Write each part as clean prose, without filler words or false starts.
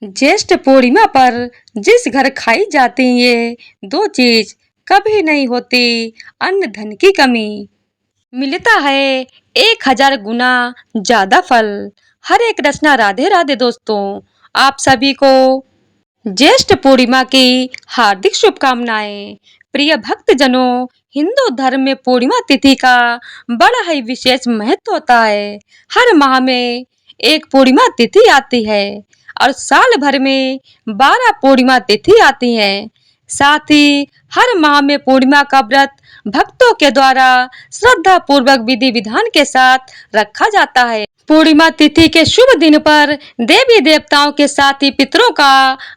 ज्येष्ठ पूर्णिमा पर जिस घर खाई जाती ये दो चीज कभी नहीं होती अन्न धन की कमी। मिलता है 1000 गुना ज्यादा फल। हर एक रचना राधे राधे दोस्तों, आप सभी को ज्येष्ठ पूर्णिमा की हार्दिक शुभकामनाएं। प्रिय भक्तजनों, हिंदू धर्म में पूर्णिमा तिथि का बड़ा ही विशेष महत्व होता है। हर माह में एक पूर्णिमा तिथि आती है और साल भर में 12 पूर्णिमा तिथि आती है। साथ ही हर माह में पूर्णिमा का व्रत भक्तों के द्वारा श्रद्धा पूर्वक विधि विधान के साथ रखा जाता है। पूर्णिमा तिथि के शुभ दिन पर देवी देवताओं के साथ ही पितरों का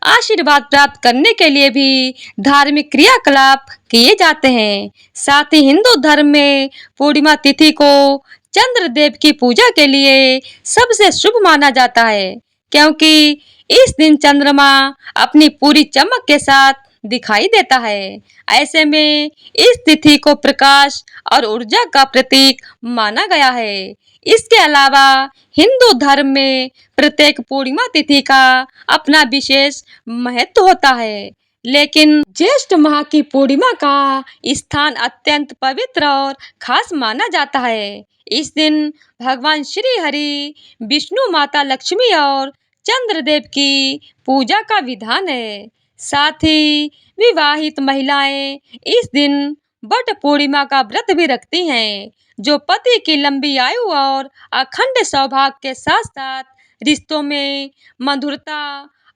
आशीर्वाद प्राप्त करने के लिए भी धार्मिक क्रियाकलाप किए जाते हैं। साथ ही हिंदू धर्म में पूर्णिमा तिथि को चंद्र देव की पूजा के लिए सबसे शुभ माना जाता है, क्योंकि इस दिन चंद्रमा अपनी पूरी चमक के साथ दिखाई देता है। ऐसे में इस तिथि को प्रकाश और ऊर्जा का प्रतीक माना गया है। इसके अलावा हिंदू धर्म में प्रत्येक पूर्णिमा तिथि का अपना विशेष महत्व होता है, लेकिन ज्येष्ठ माह की पूर्णिमा का स्थान अत्यंत पवित्र और खास माना जाता है। इस दिन भगवान श्री हरि, विष्णु, माता लक्ष्मी और चंद्रदेव की पूजा का विधान है। साथ ही विवाहित महिलाएं इस दिन वट पूर्णिमा का व्रत भी रखती हैं, जो पति की लंबी आयु और अखंड सौभाग्य के साथ साथ रिश्तों में मधुरता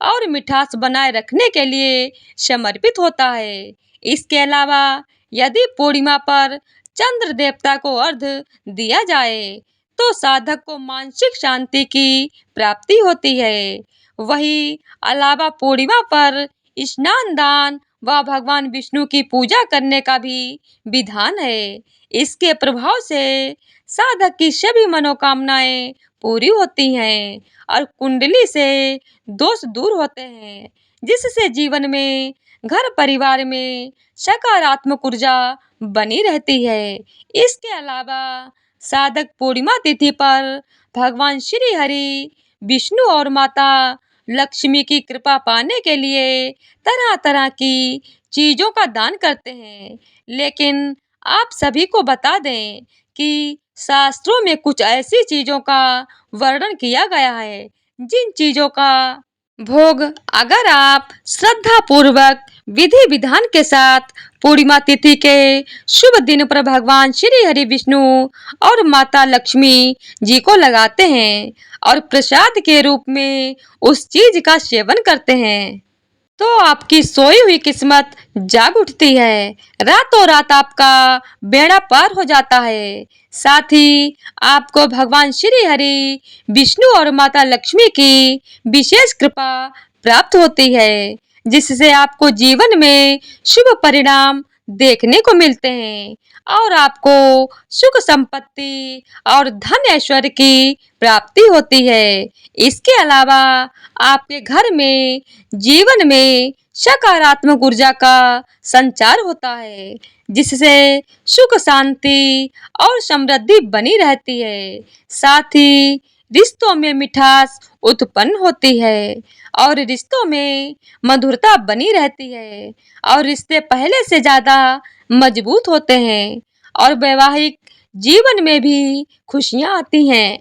और मिठास बनाए रखने के लिए समर्पित होता है। इसके अलावा यदि पूर्णिमा पर चंद्र देवता को अर्घ्य दिया जाए तो साधक को मानसिक शांति की प्राप्ति होती है। वही अलावा पूर्णिमा पर स्नान दान व भगवान विष्णु की पूजा करने का भी विधान है। इसके प्रभाव से साधक की सभी मनोकामनाएं पूरी होती हैं और कुंडली से दोष दूर होते हैं, जिससे जीवन में, घर परिवार में सकारात्मक ऊर्जा बनी रहती है। इसके अलावा साधक पूर्णिमा तिथि पर भगवान श्री हरि, विष्णु और माता लक्ष्मी की कृपा पाने के लिए तरह तरह की चीजों का दान करते हैं। लेकिन आप सभी को बता दें कि शास्त्रों में कुछ ऐसी चीजों का वर्णन किया गया है जिन चीजों का भोग अगर आप श्रद्धा पूर्वक विधि विधान के साथ पूर्णिमा तिथि के शुभ दिन पर भगवान श्री हरि, विष्णु और माता लक्ष्मी जी को लगाते हैं और प्रसाद के रूप में उस चीज का सेवन करते हैं, तो आपकी सोई हुई किस्मत जाग उठती है। रातों रात आपका बेड़ा पार हो जाता है। साथ ही आपको भगवान श्री हरि, विष्णु और माता लक्ष्मी की विशेष कृपा प्राप्त होती है, जिससे आपको जीवन में शुभ परिणाम देखने को मिलते हैं और आपको सुख संपत्ति और धन ऐश्वर्य की प्राप्ति होती है। इसके अलावा आपके घर में, जीवन में सकारात्मक ऊर्जा का संचार होता है, जिससे सुख, शांति और समृद्धि बनी रहती है। साथ ही रिश्तों में मिठास उत्पन्न होती है और रिश्तों में मधुरता बनी रहती है और रिश्ते पहले से ज्यादा मजबूत होते हैं और वैवाहिक जीवन में भी खुशियां आती हैं।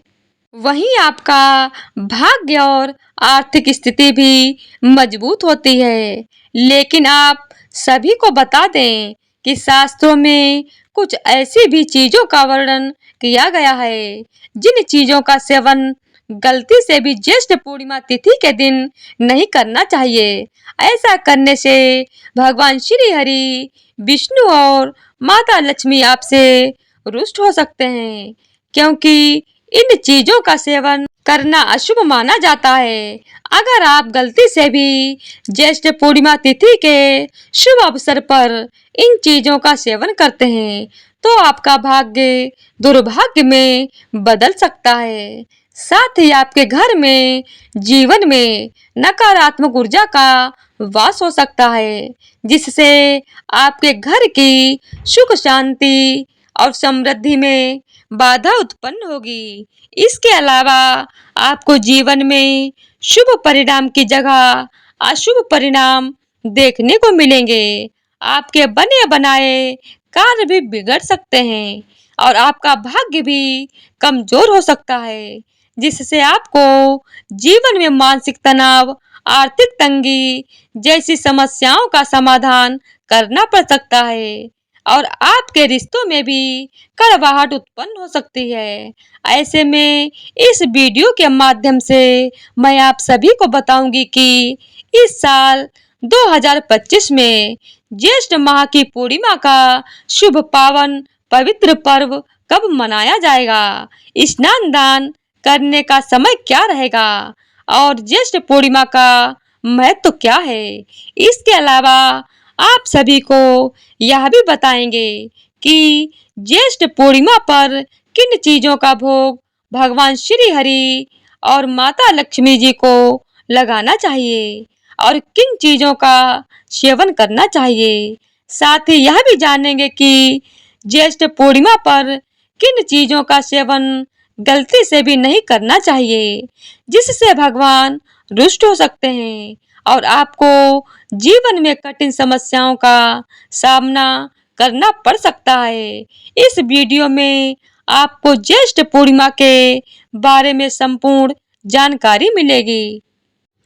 वहीं आपका भाग्य और आर्थिक स्थिति भी मजबूत होती है। लेकिन आप सभी को बता दें कि शास्त्रों में कुछ ऐसी भी चीजों का वर्णन किया गया है जिन चीजों का सेवन गलती से भी ज्येष्ठ पूर्णिमा तिथि के दिन नहीं करना चाहिए। ऐसा करने से भगवान श्री हरि, विष्णु और माता लक्ष्मी आपसे रुष्ट हो सकते हैं, क्योंकि इन चीजों का सेवन करना अशुभ माना जाता है। अगर आप गलती से भी ज्येष्ठ पूर्णिमा तिथि के शुभ अवसर पर इन चीजों का सेवन करते हैं तो आपका भाग्य दुर्भाग्य में बदल सकता है। साथ ही आपके घर में, जीवन में नकारात्मक ऊर्जा का वास हो सकता है, जिससे आपके घर की सुख शांति और समृद्धि में बाधा उत्पन्न होगी। इसके अलावा आपको जीवन में शुभ परिणाम की जगह अशुभ परिणाम देखने को मिलेंगे। आपके बने बनाए कार्य भी बिगड़ सकते हैं और आपका भाग्य भी कमजोर हो सकता है, जिससे आपको जीवन में मानसिक तनाव, आर्थिक तंगी जैसी समस्याओं का समाधान करना पड़ सकता है और आपके रिश्तों में भी कड़वाहट उत्पन्न हो सकती है। ऐसे में इस वीडियो के माध्यम से मैं आप सभी को बताऊंगी कि इस साल 2025 में ज्येष्ठ माह की पूर्णिमा का शुभ पावन पवित्र पर्व कब मनाया जाएगा, स्नान दान करने का समय क्या रहेगा और ज्येष्ठ पूर्णिमा का महत्व क्या है। इसके अलावा आप सभी को यह भी बताएंगे कि ज्येष्ठ पूर्णिमा पर किन चीजों का भोग भगवान श्री हरि और माता लक्ष्मी जी को लगाना चाहिए और किन चीजों का सेवन करना चाहिए। साथ ही यह भी जानेंगे कि ज्येष्ठ पूर्णिमा पर किन चीजों का सेवन गलती से भी नहीं करना चाहिए, जिससे भगवान रुष्ट हो सकते हैं और आपको जीवन में कठिन समस्याओं का सामना करना पड़ सकता है। इस वीडियो में आपको ज्येष्ठ पूर्णिमा के बारे में संपूर्ण जानकारी मिलेगी।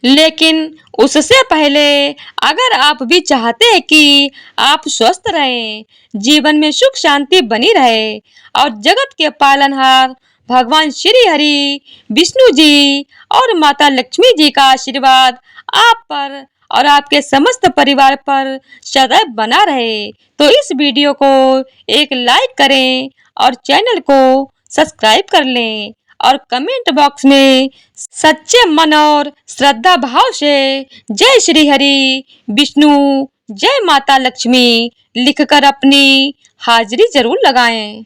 लेकिन उससे पहले अगर आप भी चाहते हैं कि आप स्वस्थ रहें, जीवन में सुख शांति बनी रहे और जगत के पालनहार भगवान श्री हरि, विष्णु जी और माता लक्ष्मी जी का आशीर्वाद आप पर और आपके समस्त परिवार पर सदैव बना रहे, तो इस वीडियो को एक लाइक करें और चैनल को सब्सक्राइब कर लें और कमेंट बॉक्स में सच्चे मन और श्रद्धा भाव से जय श्री हरि, विष्णु, जय माता लक्ष्मी लिखकर अपनी हाजिरी जरूर लगाएं।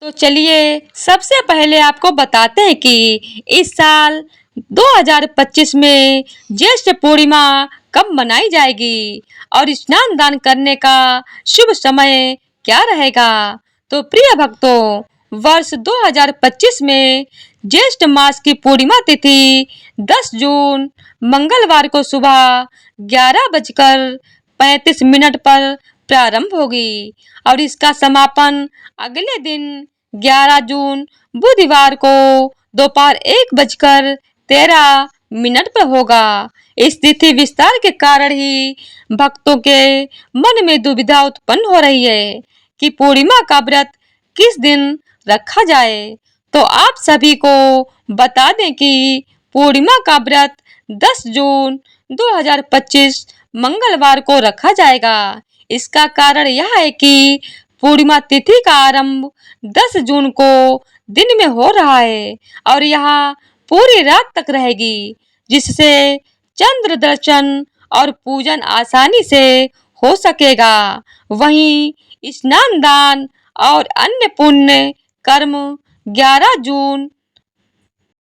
तो चलिए सबसे पहले आपको बताते हैं कि इस साल 2025 में ज्येष्ठ पूर्णिमा कब मनाई जाएगी और स्नान दान करने का शुभ समय क्या रहेगा। तो प्रिय भक्तों, वर्ष 2025 में ज्येष्ठ मास की पूर्णिमा तिथि 10 जून मंगलवार को सुबह 11:35 पर प्रारंभ होगी और इसका समापन अगले दिन 11 जून बुधवार को दोपहर 1:13 पर होगा। इस तिथि विस्तार के कारण ही भक्तों के मन में दुविधा उत्पन्न हो रही है कि पूर्णिमा का व्रत किस दिन रखा जाए। तो आप सभी को बता दें कि पूर्णिमा का व्रत 10 जून 2025 मंगलवार को रखा जाएगा। इसका कारण यह है कि पूर्णिमा तिथि का आरंभ 10 जून को दिन में हो रहा है और यह पूरी रात तक रहेगी, जिससे चंद्र दर्शन और पूजन आसानी से हो सकेगा। वहीं स्नान दान और अन्य पुण्य कर्म 11 जून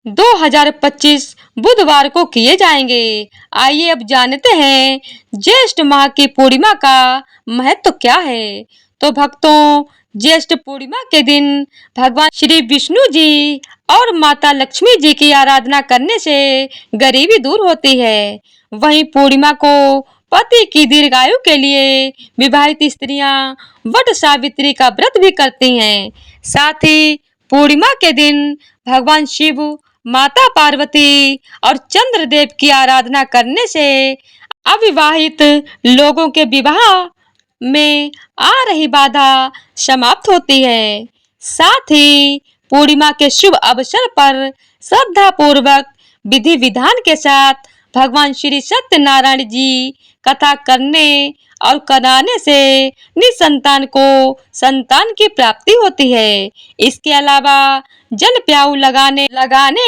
2025 बुधवार को किए जाएंगे। आइए अब जानते हैं ज्येष्ठ माह की पूर्णिमा का महत्व क्या है। तो भक्तों, ज्येष्ठ पूर्णिमा के दिन भगवान श्री विष्णु जी और माता लक्ष्मी जी की आराधना करने से गरीबी दूर होती है। वहीं पूर्णिमा को पति की दीर्घायु के लिए विवाहित स्त्रियां वट सावित्री का व्रत भी करती हैं। साथ ही पूर्णिमा के दिन भगवान शिव, माता पार्वती और चंद्रदेव की आराधना करने से अविवाहित लोगों के विवाह में आ रही बाधा समाप्त होती है। साथ ही पूर्णिमा के शुभ अवसर पर श्रद्धा पूर्वक विधि विधान के साथ भगवान श्री सत्यनारायण जी कथा करने और कराने से निसंतान को संतान की प्राप्ति होती है। इसके अलावा जल प्याऊ लगाने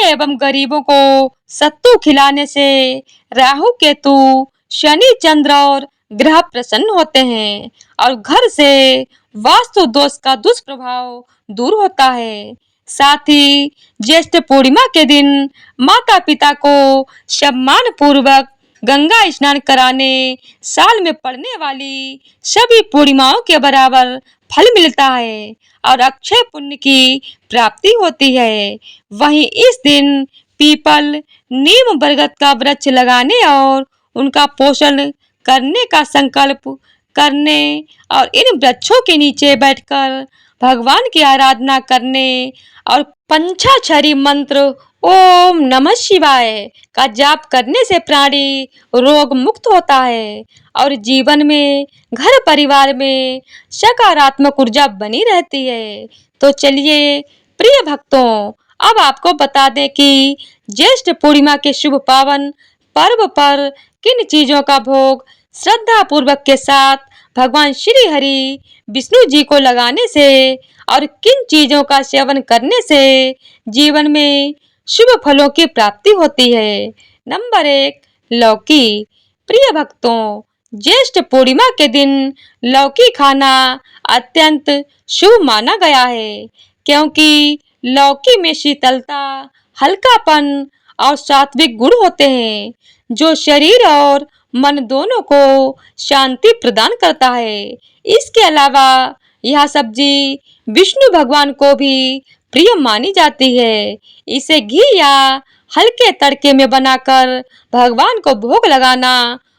एवं गरीबों को सत्तू खिलाने से राहु केतु, शनि, चंद्र और ग्रह प्रसन्न होते हैं और घर से वास्तु दोष का दुष्प्रभाव दूर होता है। साथ ही ज्येष्ठ पूर्णिमा के दिन माता पिता को सम्मान पूर्वक गंगा स्नान कराने साल में पड़ने वाली सभी पूर्णिमाओं के बराबर फल मिलता है और अक्षय पुण्य की प्राप्ति होती है। वहीं इस दिन पीपल, नीम, बरगद का वृक्ष लगाने और उनका पोषण करने का संकल्प करने और इन वृक्षों के नीचे बैठकर भगवान की आराधना करने और पंचाक्षरी मंत्र ओम नमः शिवाय का जाप करने से प्राणी रोग मुक्त होता है और जीवन में, घर परिवार में सकारात्मक ऊर्जा बनी रहती है। तो चलिए प्रिय भक्तों, अब आपको बता दें कि ज्येष्ठ पूर्णिमा के शुभ पावन पर्व पर किन चीजों का भोग श्रद्धा पूर्वक के साथ भगवान श्री हरि विष्णु जी को लगाने से और किन चीजों का सेवन करने से जीवन में शुभ फलों की प्राप्ति होती है। नंबर 1, लौकी। प्रिय भक्तों, ज्येष्ठ पूर्णिमा के दिन लौकी खाना अत्यंत शुभ माना गया है, क्योंकि लौकी में शीतलता, हल्कापन और सात्विक गुण होते हैं, जो शरीर और मन दोनों को शांति प्रदान करता है। इसके अलावा यह सब्जी विष्णु भगवान को भी प्रिय मानी जाती है। इसे घी या हल्के तड़के में बनाकर भगवान को भोग लगाना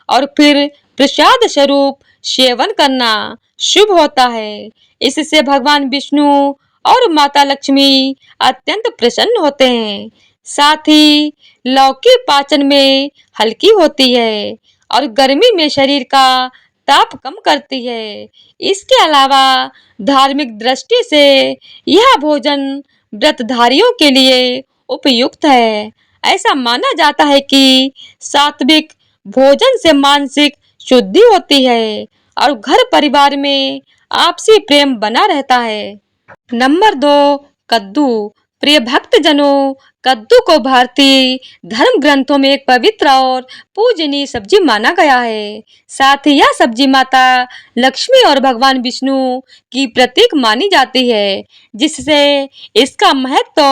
और फिर प्रसाद स्वरूप सेवन करना शुभ होता है। इससे भगवान विष्णु और माता लक्ष्मी अत्यंत प्रसन्न होते हैं। साथ ही लौकी पाचन में हल्की होती है और गर्मी में शरीर का ताप कम करती है। इसके अलावा धार्मिक दृष्टि से यह भोजन व्रतधारियों के लिए उपयुक्त है। ऐसा माना जाता है कि सात्विक भोजन से मानसिक शुद्धि होती है और घर परिवार में आपसी प्रेम बना रहता है। नंबर 2, कद्दू। प्रिय भक्तजनों, कद्दू को भारतीय धर्म ग्रंथों में एक पवित्र और पूजनीय सब्जी माना गया है। साथ ही यह सब्जी माता लक्ष्मी और भगवान विष्णु की प्रतीक मानी जाती है, जिससे इसका महत्व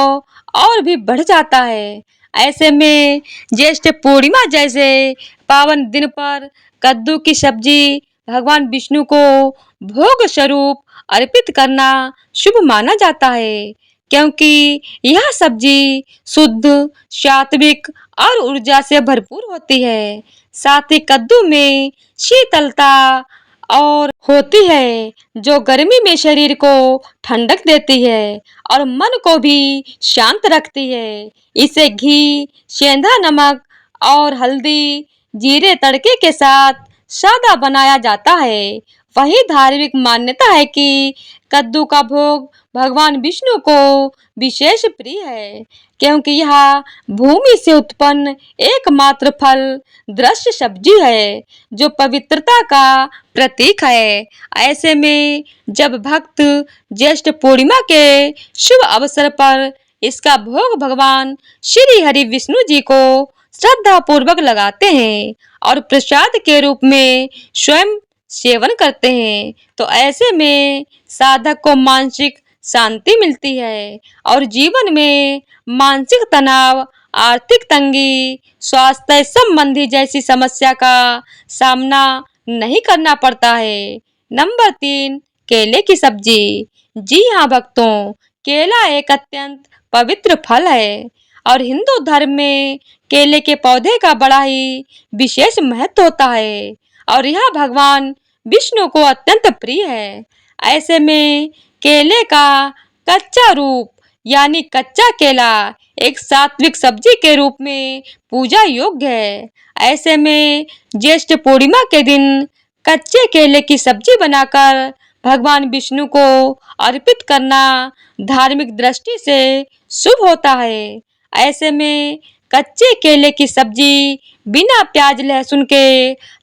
और भी बढ़ जाता है। ऐसे में ज्येष्ठ पूर्णिमा जैसे पावन दिन पर कद्दू की सब्जी भगवान विष्णु को भोग स्वरूप अर्पित करना शुभ माना जाता है, क्योंकि यह सब्जी शुद्ध, सात्विक और ऊर्जा से भरपूर होती है। साथ ही कद्दू में शीतलता और होती है, जो गर्मी में शरीर को ठंडक देती है और मन को भी शांत रखती है। इसे घी, सेंधा नमक और हल्दी, जीरे तड़के के साथ सादा बनाया जाता है। वही धार्मिक मान्यता है कि कद्दू का भोग भगवान विष्णु को विशेष प्रिय है, क्योंकि यह भूमि से उत्पन्न एकमात्र फल दृश्य सब्जी है, जो पवित्रता का प्रतीक है। ऐसे में जब भक्त ज्येष्ठ पूर्णिमा के शुभ अवसर पर इसका भोग भगवान श्री हरि विष्णु जी को श्रद्धा पूर्वक लगाते हैं और प्रसाद के रूप में स्वयं सेवन करते हैं, तो ऐसे में साधक को मानसिक शांति मिलती है और जीवन में मानसिक तनाव, आर्थिक तंगी, स्वास्थ्य संबंधी जैसी समस्या का सामना नहीं करना पड़ता है। नंबर 3, केले की सब्जी। जी हाँ भक्तों, केला एक अत्यंत पवित्र फल है और हिंदू धर्म में केले के पौधे का बड़ा ही विशेष महत्व होता है और यह भगवान विष्णु को अत्यंत प्रिय है। ऐसे में केले का कच्चा रूप यानी कच्चा केला एक सात्विक सब्जी के रूप में पूजा योग्य है। ऐसे में ज्येष्ठ पूर्णिमा के दिन कच्चे केले की सब्जी बनाकर भगवान विष्णु को अर्पित करना धार्मिक दृष्टि से शुभ होता है। ऐसे में कच्चे केले की सब्जी बिना प्याज लहसुन के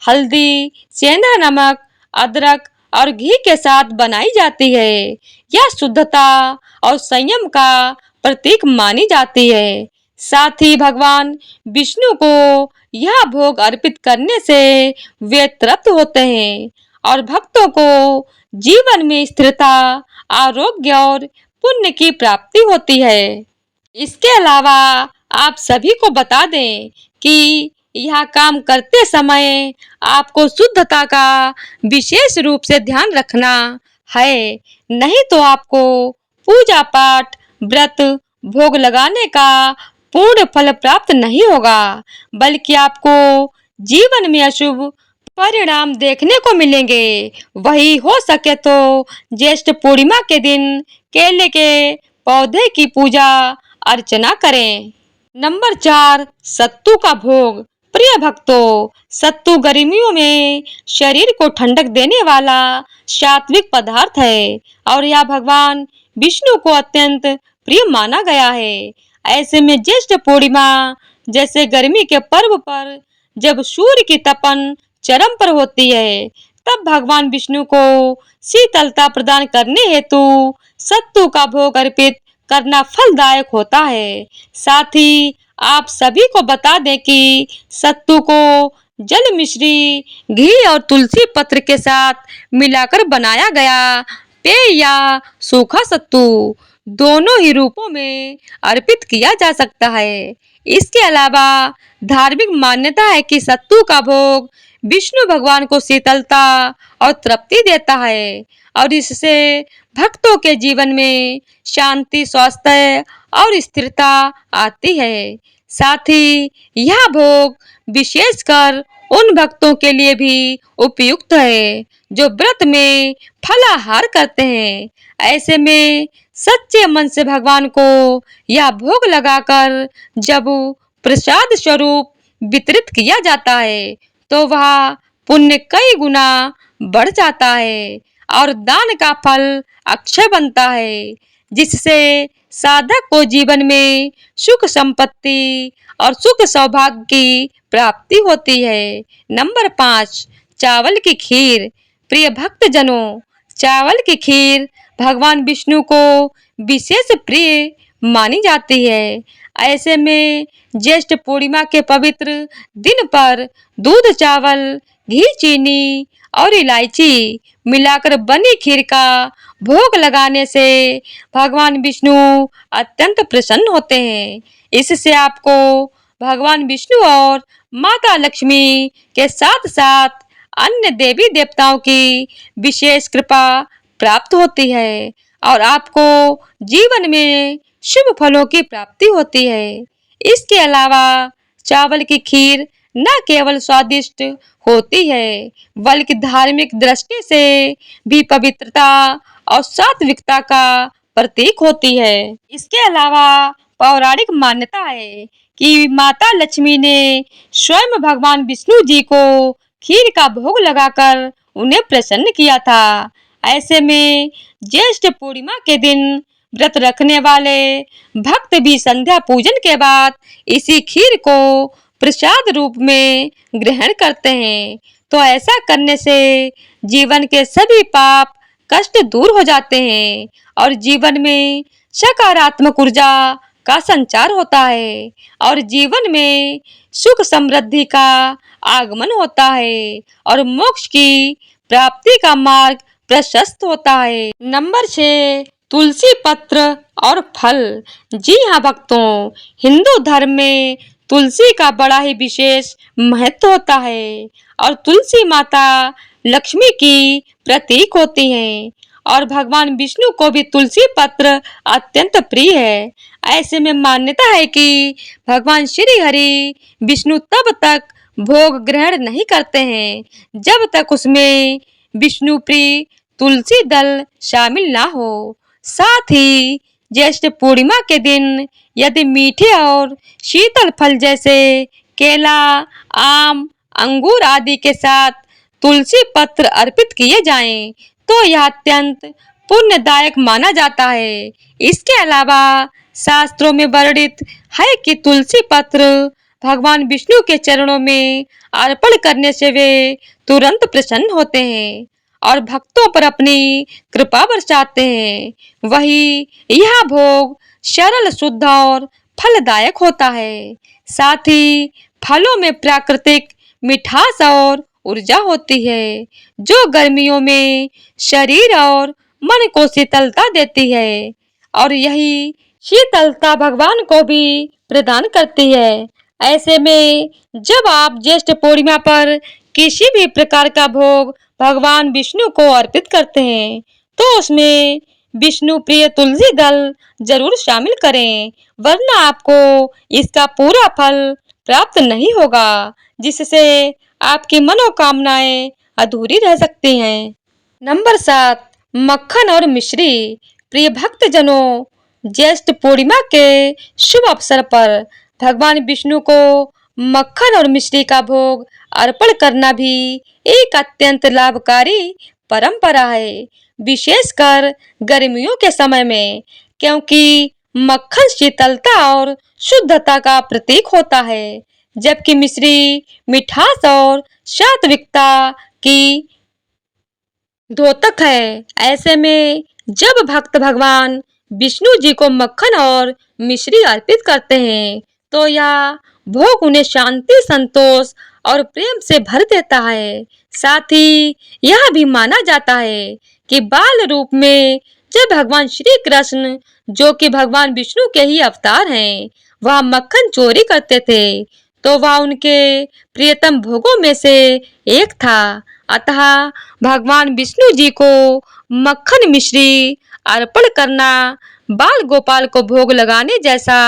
हल्दी, सेंधा नमक, अदरक और घी के साथ बनाई जाती है। यह शुद्धता और संयम का प्रतीक मानी जाती है। साथ ही भगवान विष्णु को यह भोग अर्पित करने से वे तृप्त होते हैं और भक्तों को जीवन में स्थिरता, आरोग्य और पुण्य की प्राप्ति होती है। इसके अलावा आप सभी को बता दें कि यह काम करते समय आपको शुद्धता का विशेष रूप से ध्यान रखना है, नहीं तो आपको पूजा पाठ, व्रत, भोग लगाने का पूर्ण फल प्राप्त नहीं होगा, बल्कि आपको जीवन में अशुभ परिणाम देखने को मिलेंगे। वही हो सके तो ज्येष्ठ पूर्णिमा के दिन केले के पौधे की पूजा अर्चना करें। नंबर 4, सत्तू का भोग। प्रिय भक्तों, सत्तू गर्मियों में शरीर को ठंडक देने वाला सात्विक पदार्थ है और यह भगवान विष्णु को अत्यंत प्रिय माना गया है। ऐसे में ज्येष्ठ पूर्णिमा जैसे गर्मी के पर्व पर जब सूर्य की तपन चरम पर होती है, तब भगवान विष्णु को शीतलता प्रदान करने हेतु सत्तू का भोग अर्पित करना फलदायक होता है। साथ ही आप सभी को बता दें कि सत्तू को जल मिश्री, घी और तुलसी पत्र के साथ मिलाकर बनाया गया पेय या सूखा सत्तू दोनों ही रूपों में अर्पित किया जा सकता है। इसके अलावा धार्मिक मान्यता है कि सत्तू का भोग विष्णु भगवान को शीतलता और तृप्ति देता है और इससे भक्तों के जीवन में शांति, स्वास्थ्य और स्थिरता आती है। साथ ही यह भोग विशेषकर उन भक्तों के लिए भी उपयुक्त है जो व्रत में फलाहार करते हैं। ऐसे में सच्चे मन से भगवान को यह भोग लगाकर जब प्रसाद स्वरूप वितरित किया जाता है, तो वह पुण्य कई गुना बढ़ जाता है और दान का फल अक्षय बनता है, जिससे साधक को जीवन में सुख संपत्ति और सुख सौभाग्य की प्राप्ति होती है। नंबर 5, चावल की खीर। प्रिय भक्तजनों, चावल की खीर भगवान विष्णु को विशेष प्रिय मानी जाती है। ऐसे में ज्येष्ठ पूर्णिमा के पवित्र दिन पर दूध, चावल, घी, चीनी और इलायची मिलाकर बनी खीर का भोग लगाने से भगवान विष्णु अत्यंत प्रसन्न होते हैं। इससे आपको भगवान विष्णु और माता लक्ष्मी के साथ साथ अन्य देवी देवताओं की विशेष कृपा प्राप्त होती है और आपको जीवन में शुभ फलों की प्राप्ति होती है। इसके अलावा चावल की खीर न केवल स्वादिष्ट होती है, बल्कि धार्मिक दृष्टि से भी पवित्रता और सात्विकता का प्रतीक होती है। इसके अलावा पौराणिक मान्यता है कि माता लक्ष्मी ने स्वयं भगवान विष्णु जी को खीर का भोग लगाकर उन्हें प्रसन्न किया था। ऐसे में ज्येष्ठ पूर्णिमा के दिन व्रत रखने वाले भक्त भी संध्या पूजन के बाद इसी खीर को प्रसाद रूप में ग्रहण करते हैं। तो ऐसा करने से जीवन के सभी पाप कष्ट दूर हो जाते हैं और जीवन में सकारात्मक ऊर्जा का संचार होता है और जीवन में सुख समृद्धि का आगमन होता है और मोक्ष की प्राप्ति का मार्ग प्रशस्त होता है। नंबर 6, तुलसी पत्र और फल। जी हाँ भक्तों, हिंदू धर्म में तुलसी का बड़ा ही विशेष महत्व होता है और तुलसी माता लक्ष्मी की प्रतीक होती हैं और भगवान विष्णु को भी तुलसी पत्र अत्यंत प्रिय है। ऐसे में मान्यता है कि भगवान श्री हरि विष्णु तब तक भोग ग्रहण नहीं करते हैं जब तक उसमें विष्णु प्रिय तुलसी दल शामिल ना हो। साथ ही ज्येष्ठ पूर्णिमा के दिन यदि मीठे और शीतल फल जैसे केला, आम, अंगूर आदि के साथ तुलसी पत्र अर्पित किए जाएं, तो यह अत्यंत पुण्यदायक माना जाता है। इसके अलावा शास्त्रों में वर्णित है कि तुलसी पत्र भगवान विष्णु के चरणों में अर्पण करने से वे तुरंत प्रसन्न होते हैं और भक्तों पर अपनी कृपा बरसाते हैं। वही यह भोग सरल, शुद्ध और फलदायक होता है। साथ ही फलों में प्राकृतिक मिठास और ऊर्जा होती है, जो गर्मियों में शरीर और मन को शीतलता देती है और यही शीतलता भगवान को भी प्रदान करती है। ऐसे में जब आप ज्येष्ठ पूर्णिमा पर किसी भी प्रकार का भोग भगवान विष्णु को अर्पित करते हैं तो उसमें विष्णु प्रिय तुलसी दल जरूर शामिल करें, वरना आपको इसका पूरा फल प्राप्त नहीं होगा, जिससे आपकी मनोकामनाएं अधूरी रह सकती हैं। नंबर 7, मक्खन और मिश्री। प्रिय भक्तजनों, ज्येष्ठ पूर्णिमा के शुभ अवसर पर भगवान विष्णु को मक्खन और मिश्री का भोग अर्पण करना भी एक अत्यंत लाभकारी परंपरा है, विशेषकर गर्मियों के समय में, क्योंकि मक्खन शीतलता और शुद्धता का प्रतीक होता है, जबकि मिश्री मिठास और सात्विकता की द्योतक है। ऐसे में जब भक्त भगवान विष्णु जी को मक्खन और मिश्री अर्पित करते हैं तो यह भोग उन्हें शांति, संतोष और प्रेम से भर देता है। साथ ही यह भी माना जाता है कि बाल रूप में जब भगवान श्री कृष्ण, जो कि भगवान विष्णु के ही अवतार हैं, वह मक्खन चोरी करते थे तो वह उनके प्रियतम भोगों में से एक था। अतः भगवान विष्णु जी को मक्खन मिश्री अर्पण करना बाल गोपाल को भोग लगाने जैसा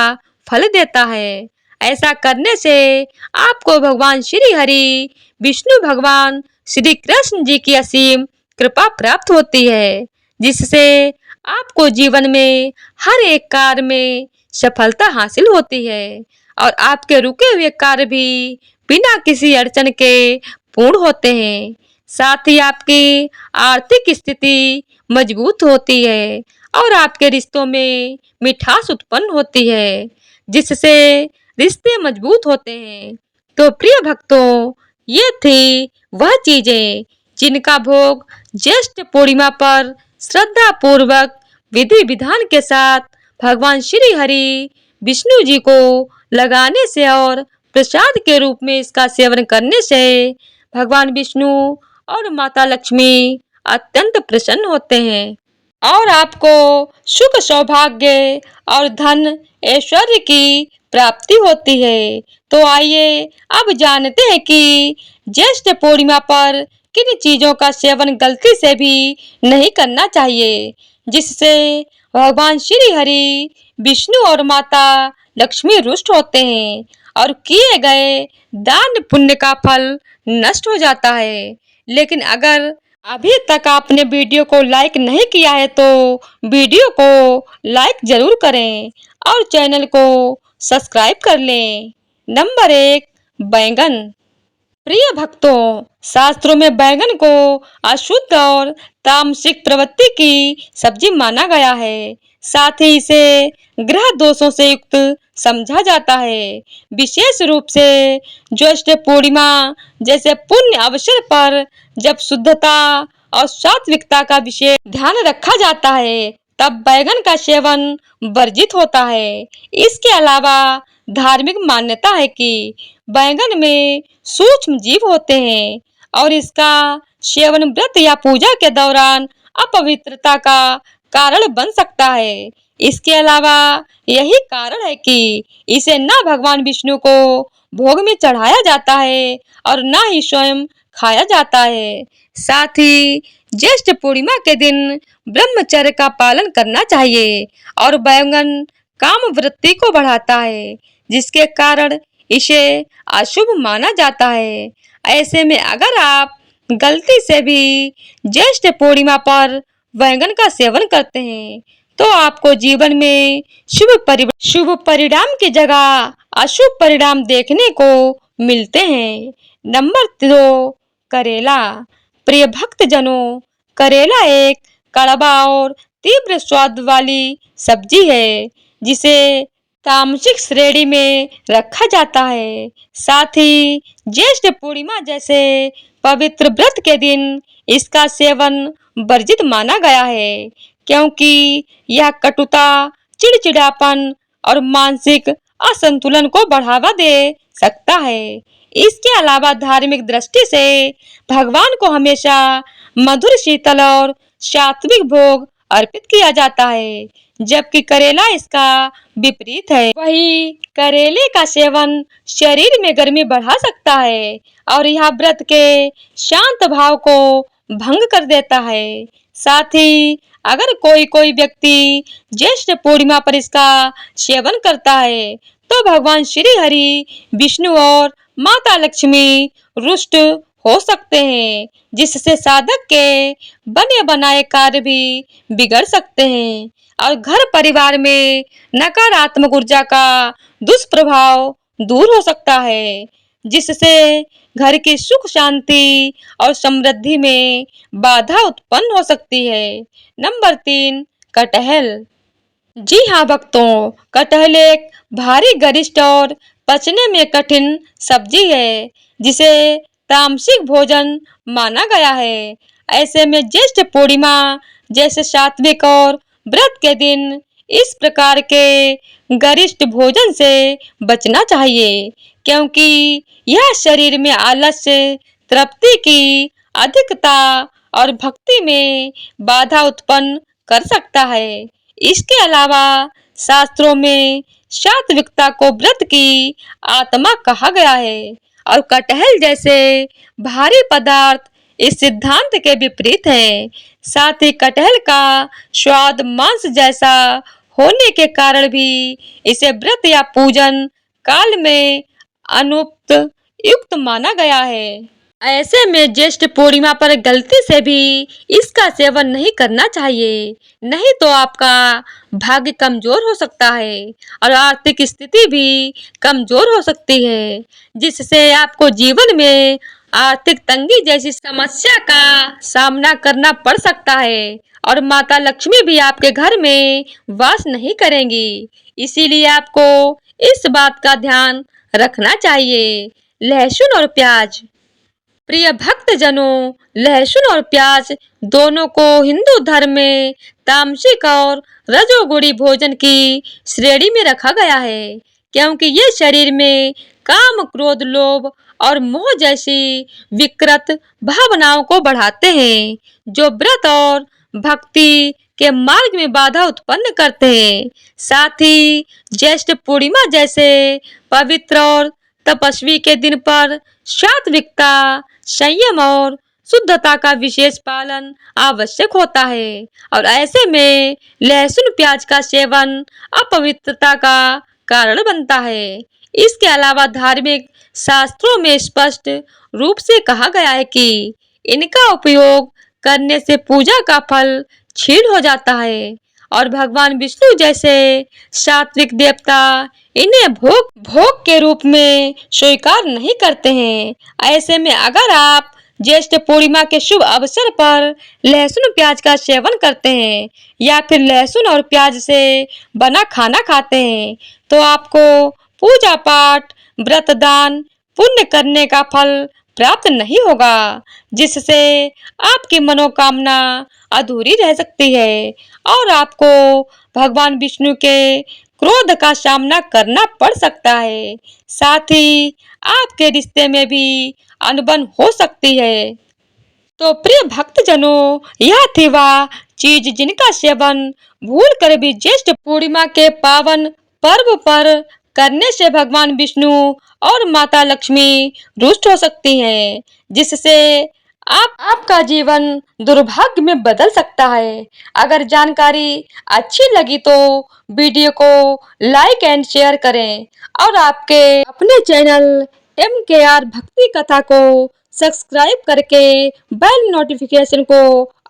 फल देता है। ऐसा करने से आपको भगवान श्री हरि विष्णु भगवान श्री कृष्ण जी की असीम कृपा प्राप्त होती है, जिससे आपको जीवन में हर एक कार्य में सफलता हासिल होती है और आपके रुके हुए कार्य भी बिना किसी अड़चन के पूर्ण होते हैं। साथ ही आपकी आर्थिक स्थिति मजबूत होती है और आपके रिश्तों में मिठास उत्पन्न होती है, जिससे रिश्ते मजबूत होते हैं। तो प्रिय भक्तों, ये थी वह चीजें जिनका भोग ज्येष्ठ पूर्णिमा पर श्रद्धा पूर्वक विधि विधान के साथ भगवान श्री हरि विष्णु जी को लगाने से और प्रसाद के रूप में इसका सेवन करने से भगवान विष्णु और माता लक्ष्मी अत्यंत प्रसन्न होते हैं और आपको सुख, सौभाग्य और धन ऐश्वर्य की प्राप्ति होती है। तो आइए अब जानते हैं कि ज्येष्ठ पूर्णिमा पर किन चीजों का सेवन गलती से भी नहीं करना चाहिए, जिससे भगवान श्री हरि विष्णु और माता लक्ष्मी रुष्ट होते हैं और किए गए दान पुण्य का फल नष्ट हो जाता है। लेकिन अगर अभी तक आपने वीडियो को लाइक नहीं किया है तो वीडियो को लाइक जरूर करें और चैनल को सब्सक्राइब कर लें। नंबर 1, बैंगन। प्रिय भक्तों, शास्त्रों में बैंगन को अशुद्ध और तामसिक प्रवृत्ति की सब्जी माना गया है। साथ ही इसे ग्रह दोषों से युक्त समझा जाता है। विशेष रूप से ज्येष्ठ पूर्णिमा जैसे पुण्य अवसर पर जब शुद्धता और सात्विकता का विशेष ध्यान रखा जाता है, तब बैंगन का सेवन वर्जित होता है। इसके अलावा धार्मिक मान्यता है कि बैंगन में सूक्ष्म जीव होते हैं और इसका सेवन व्रत या पूजा के दौरान अपवित्रता का कारण बन सकता है। इसके अलावा यही कारण है कि इसे न भगवान विष्णु को भोग में चढ़ाया जाता है और न ही स्वयं खाया जाता है। साथ ही ज्येष्ठ पूर्णिमा के दिन ब्रह्मचर्य का पालन करना चाहिए और बैंगन काम वृत्ति को बढ़ाता है, जिसके कारण इसे अशुभ माना जाता है। ऐसे में अगर आप गलती से भी ज्येष्ठ पूर्णिमा पर बैंगन का सेवन करते हैं तो आपको जीवन में शुभ परिणाम की जगह अशुभ परिणाम देखने को मिलते हैं। नंबर 2, करेला। प्रिय भक्तजनों, करेला एक कड़वा और तीव्र स्वाद वाली सब्जी है जिसे तामसिक श्रेणी में रखा जाता है। साथ ही ज्येष्ठ पूर्णिमा जैसे पवित्र व्रत के दिन इसका सेवन वर्जित माना गया है, क्योंकि यह कटुता, चिड़चिड़ापन और मानसिक असंतुलन को बढ़ावा दे सकता है। इसके अलावा धार्मिक दृष्टि से भगवान को हमेशा मधुर, शीतल और सात्विक भोग अर्पित किया जाता है, जबकि करेला इसका विपरीत है। वही करेले का सेवन शरीर में गर्मी बढ़ा सकता है और यह व्रत के शांत भाव को भंग कर देता है। साथ ही अगर कोई व्यक्ति ज्येष्ठ पूर्णिमा पर इसका सेवन करता है तो भगवान श्री हरि, विष्णु और माता लक्ष्मी रुष्ट हो सकते हैं, जिससे साधक के बने बनाए कार्य भी बिगड़ सकते हैं और घर परिवार में नकारात्मक ऊर्जा का दुष्प्रभाव दूर हो सकता है, जिससे घर की सुख शांति और समृद्धि में बाधा उत्पन्न हो सकती है। नंबर 3, कटहल। जी हाँ भक्तों, कटहल एक भारी, गरिष्ठ और पचने में कठिन सब्जी है, जिसे तामसिक भोजन माना गया है। ऐसे में ज्येष्ठ पूर्णिमा जैसे सात्विक और व्रत के दिन इस प्रकार के गरिष्ठ भोजन से बचना चाहिए, क्योंकि यह शरीर में आलस्य, तृप्ति की अधिकता और भक्ति में बाधा उत्पन्न कर सकता है। इसके अलावा शास्त्रों में सात्विकता को व्रत की आत्मा कहा गया है और कटहल जैसे भारी पदार्थ इस सिद्धांत के विपरीत है। साथ ही कटहल का स्वाद मांस जैसा होने के कारण भी इसे व्रत या पूजन काल में अनुपयुक्त युक्त माना गया है। ऐसे में ज्येष्ठ पूर्णिमा पर गलती से भी इसका सेवन नहीं करना चाहिए, नहीं तो आपका भाग्य कमजोर हो सकता है और आर्थिक स्थिति भी कमजोर हो सकती है, जिससे आपको जीवन में आर्थिक तंगी जैसी समस्या का सामना करना पड़ सकता है और माता लक्ष्मी भी आपके घर में वास नहीं करेंगी। इसीलिए आपको इस बात का ध्यान रखना चाहिए। लहसुन और प्याज। प्रिय भक्तजनों, लहसुन और प्याज दोनों को हिंदू धर्म में तामसिक और रजोगुणी भोजन की श्रेणी में रखा गया है, क्योंकि ये शरीर में काम, क्रोध, लोभ और मोह जैसी विकृत भावनाओं को बढ़ाते हैं, जो व्रत और भक्ति के मार्ग में बाधा उत्पन्न करते हैं। साथ ही ज्येष्ठ पूर्णिमा जैसे पवित्र और तपस्वी के दिन पर सात्विकता, संयम और शुद्धता का विशेष पालन आवश्यक होता है और ऐसे में लहसुन प्याज का सेवन अपवित्रता का कारण बनता है। इसके अलावा धार्मिक शास्त्रों में स्पष्ट रूप से कहा गया है कि इनका उपयोग करने से पूजा का फल क्षीण हो जाता है और भगवान विष्णु जैसे सात्विक देवता इन्हें भोग के रूप में स्वीकार नहीं करते हैं। ऐसे में अगर आप ज्येष्ठ पूर्णिमा के शुभ अवसर पर लहसुन प्याज का सेवन करते हैं या फिर लहसुन और प्याज से बना खाना खाते हैं तो आपको पूजा पाठ, व्रत, दान, पुण्य करने का फल प्राप्त नहीं होगा, जिससे आपकी मनोकामना अधूरी रह सकती है और आपको भगवान विष्णु के क्रोध का सामना करना पड़ सकता है। साथ ही आपके रिश्ते में भी अनबन हो सकती है। तो प्रिय भक्तजनों, यह थी वह चीज जिनका सेवन भूल कर भी ज्येष्ठ पूर्णिमा के पावन पर्व पर करने से भगवान विष्णु और माता लक्ष्मी रुष्ट हो सकती हैं, जिससे आपका जीवन दुर्भाग्य में बदल सकता है। अगर जानकारी अच्छी लगी तो वीडियो को लाइक एंड शेयर करें और आपके अपने चैनल MKR भक्ति कथा को सब्सक्राइब करके बेल नोटिफिकेशन को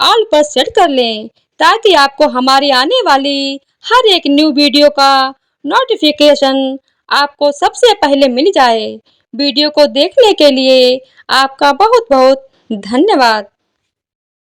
ऑल पर सेट कर लें, ताकि आपको हमारी आने वाली हर एक न्यू वीडियो का नोटिफिकेशन आपको सबसे पहले मिल जाए। वीडियो को देखने के लिए आपका बहुत बहुत धन्यवाद।